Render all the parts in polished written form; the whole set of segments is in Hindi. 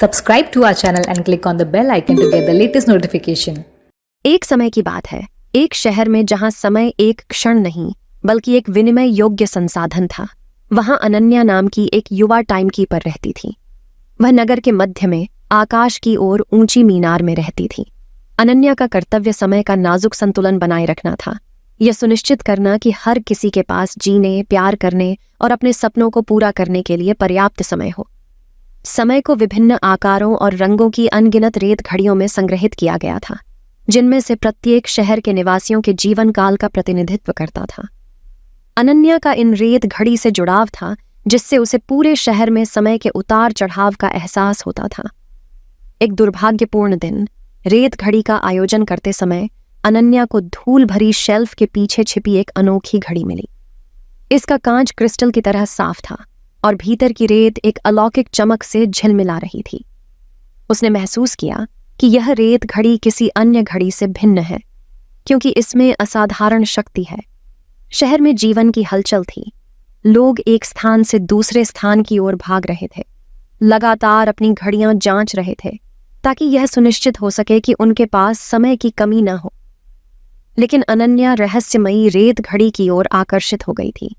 Subscribe to our channel and click on the bell icon to get the latest notification. एक समय की बात है, एक शहर में जहां समय एक क्षण नहीं बल्कि एक विनिमय योग्य संसाधन था, वहां अनन्या नाम की एक युवा टाइमकीपर रहती थी। वह नगर के मध्य में आकाश की ओर ऊंची मीनार में रहती थी। अनन्या का कर्तव्य समय का नाजुक संतुलन बनाए रखना था, यह सुनिश्चित करना कि हर किसी के पास जीने, प्यार करने और अपने सपनों को पूरा करने के लिए पर्याप्त समय हो। समय को विभिन्न आकारों और रंगों की अनगिनत रेत घड़ियों में संग्रहित किया गया था, जिनमें से प्रत्येक शहर के निवासियों के जीवन काल का प्रतिनिधित्व करता था। अनन्या का इन रेत घड़ी से जुड़ाव था, जिससे उसे पूरे शहर में समय के उतार चढ़ाव का एहसास होता था। एक दुर्भाग्यपूर्ण दिन रेत घड़ी का आयोजन करते समय अनन्या को धूल भरी शेल्फ के पीछे छिपी एक अनोखी घड़ी मिली। इसका कांच क्रिस्टल की तरह साफ था और भीतर की रेत एक अलौकिक चमक से झिलमिला रही थी। उसने महसूस किया कि यह रेत घड़ी किसी अन्य घड़ी से भिन्न है, क्योंकि इसमें असाधारण शक्ति है। शहर में जीवन की हलचल थी। लोग एक स्थान से दूसरे स्थान की ओर भाग रहे थे, लगातार अपनी घड़ियां जांच रहे थे ताकि यह सुनिश्चित हो सके कि उनके पास समय की कमी न हो। लेकिन अनन्या रहस्यमयी रेत घड़ी की ओर आकर्षित हो गई थी।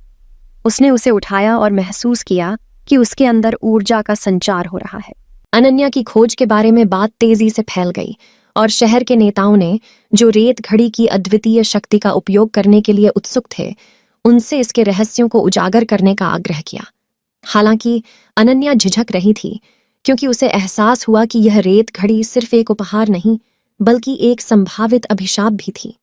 उसने उसे उठाया और महसूस किया कि उसके अंदर ऊर्जा का संचार हो रहा है। अनन्या की खोज के बारे में बात तेजी से फैल गई और शहर के नेताओं ने, जो रेत घड़ी की अद्वितीय शक्ति का उपयोग करने के लिए उत्सुक थे, उनसे इसके रहस्यों को उजागर करने का आग्रह किया। हालांकि अनन्या झिझक रही थी, क्योंकि उसे एहसास हुआ कि यह रेत घड़ी सिर्फ एक उपहार नहीं बल्कि एक संभावित अभिशाप भी थी।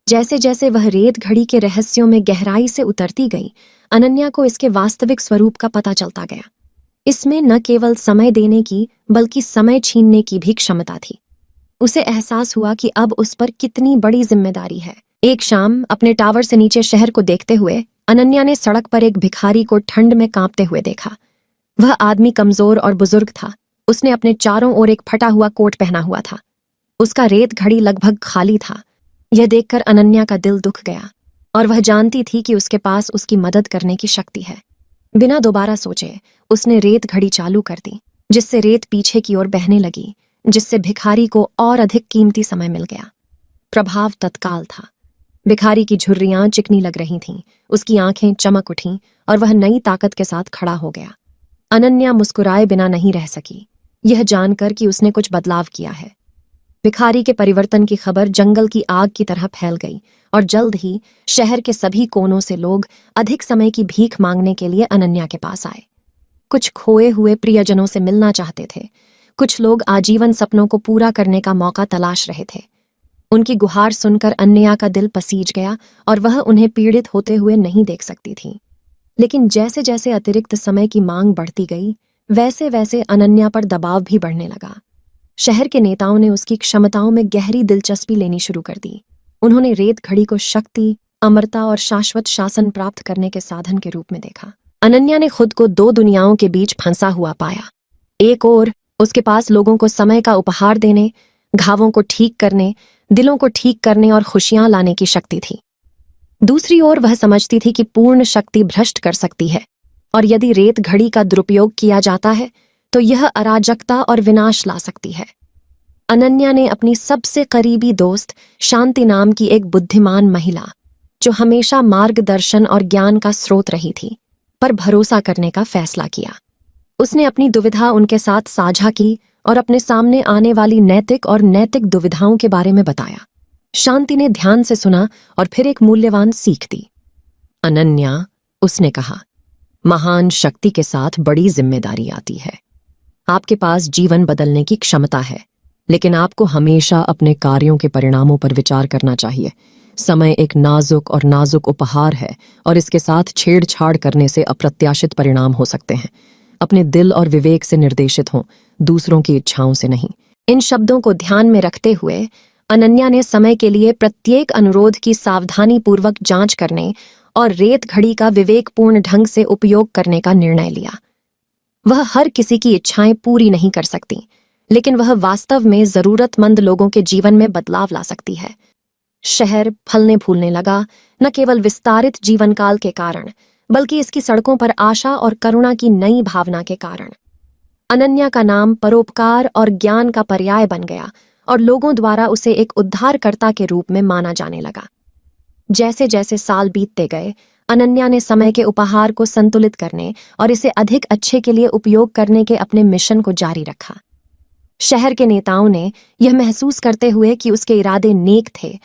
जैसे जैसे वह रेत घड़ी के रहस्यों में गहराई से उतरती गई, अनन्या को इसके वास्तविक स्वरूप का पता चलता गया। इसमें न केवल समय देने की बल्कि समय छीनने की भी क्षमता थी। उसे एहसास हुआ कि अब उस पर कितनी बड़ी जिम्मेदारी है। एक शाम अपने टावर से नीचे शहर को देखते हुए अनन्या ने सड़क पर एक भिखारी को ठंड में कांपते हुए देखा। वह आदमी कमजोर और बुजुर्ग था। उसने अपने चारों ओर एक फटा हुआ कोट पहना हुआ था। उसका रेत घड़ी लगभग खाली था। यह देखकर अनन्या का दिल दुख गया और वह जानती थी कि उसके पास उसकी मदद करने की शक्ति है। बिना दोबारा सोचे उसने रेत घड़ी चालू कर दी, जिससे रेत पीछे की ओर बहने लगी, जिससे भिखारी को और अधिक कीमती समय मिल गया। प्रभाव तत्काल था। भिखारी की झुर्रियां चिकनी लग रही थीं, उसकी आंखें चमक उठीं और वह नई ताकत के साथ खड़ा हो गया। अनन्या मुस्कुराए बिना नहीं रह सकी, यह जानकर कि उसने कुछ बदलाव किया है। भिखारी के परिवर्तन की खबर जंगल की आग की तरह फैल गई और जल्द ही शहर के सभी कोनों से लोग अधिक समय की भीख मांगने के लिए अनन्या के पास आए। कुछ खोए हुए प्रियजनों से मिलना चाहते थे, कुछ लोग आजीवन सपनों को पूरा करने का मौका तलाश रहे थे। उनकी गुहार सुनकर अनन्या का दिल पसीज गया और वह उन्हें पीड़ित होते हुए नहीं देख सकती थी। लेकिन जैसे जैसे अतिरिक्त समय की मांग बढ़ती गई, वैसे वैसे अनन्या पर दबाव भी बढ़ने लगा। शहर के नेताओं ने उसकी क्षमताओं में गहरी दिलचस्पी लेनी शुरू कर दी। उन्होंने रेत घड़ी को शक्ति, अमरता और शाश्वत शासन प्राप्त करने के साधन के रूप में देखा। अनन्या ने खुद को दो दुनियाओं के बीच फंसा हुआ पाया। एक ओर उसके पास लोगों को समय का उपहार देने, घावों को ठीक करने, दिलों को ठीक करने और खुशियां लाने की शक्ति थी। दूसरी ओर वह समझती थी कि पूर्ण शक्ति भ्रष्ट कर सकती है और यदि रेत घड़ी का दुरुपयोग किया जाता है तो यह अराजकता और विनाश ला सकती है। अनन्या ने अपनी सबसे करीबी दोस्त शांति नाम की एक बुद्धिमान महिला, जो हमेशा मार्गदर्शन और ज्ञान का स्रोत रही थी, पर भरोसा करने का फैसला किया। उसने अपनी दुविधा उनके साथ साझा की और अपने सामने आने वाली नैतिक और नैतिक दुविधाओं के बारे में बताया। शांति ने ध्यान से सुना और फिर एक मूल्यवान सीख दी। अनन्या, उसने कहा, महान शक्ति के साथ बड़ी जिम्मेदारी आती है। आपके पास जीवन बदलने की क्षमता है, लेकिन आपको हमेशा अपने कार्यों के परिणामों पर विचार करना चाहिए। समय एक नाजुक और नाजुक उपहार है और इसके साथ छेड़छाड़ करने से अप्रत्याशित परिणाम हो सकते हैं। अपने दिल और विवेक से निर्देशित हों, दूसरों की इच्छाओं से नहीं। इन शब्दों को ध्यान में रखते हुए अनन्या ने समय के लिए प्रत्येक अनुरोध की सावधानीपूर्वक जांच करने और रेत घड़ी का विवेकपूर्ण ढंग से उपयोग करने का निर्णय लिया। वह हर किसी की इच्छाएं पूरी नहीं कर सकती, लेकिन वह वास्तव में जरूरतमंद लोगों के जीवन में बदलाव ला सकती है। शहर फलने फूलने लगा, न केवल विस्तारित जीवन काल के कारण, बल्कि इसकी सड़कों पर आशा और करुणा की नई भावना के कारण। अनन्या का नाम परोपकार और ज्ञान का पर्याय बन गया और लोगों द्वारा उसे एक उद्धारकर्ता के रूप में माना जाने लगा। जैसे जैसे साल बीतते गए, अनन्या ने समय के उपहार को संतुलित करने और इसे अधिक अच्छे के लिए उपयोग करने के अपने मिशन को जारी रखा। शहर के नेताओं ने यह महसूस करते हुए कि उसके इरादे नेक थे,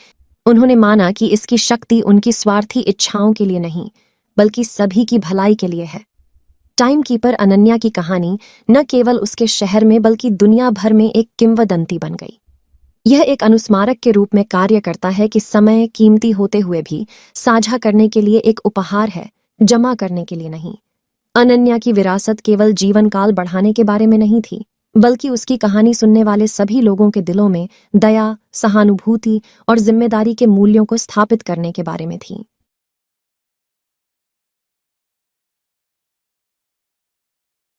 उन्होंने माना कि इसकी शक्ति उनकी स्वार्थी इच्छाओं के लिए नहीं, बल्कि सभी की भलाई के लिए है। टाइम कीपर अनन्या की कहानी न केवल उसके शहर में बल्कि दुनिया भर में एक किंवदंती बन गई। यह एक अनुस्मारक के रूप में कार्य करता है कि समय कीमती होते हुए भी साझा करने के लिए एक उपहार है, जमा करने के लिए नहीं। अनन्या की विरासत केवल जीवन काल बढ़ाने के बारे में नहीं थी, बल्कि उसकी कहानी सुनने वाले सभी लोगों के दिलों में दया, सहानुभूति और जिम्मेदारी के मूल्यों को स्थापित करने के बारे में थी।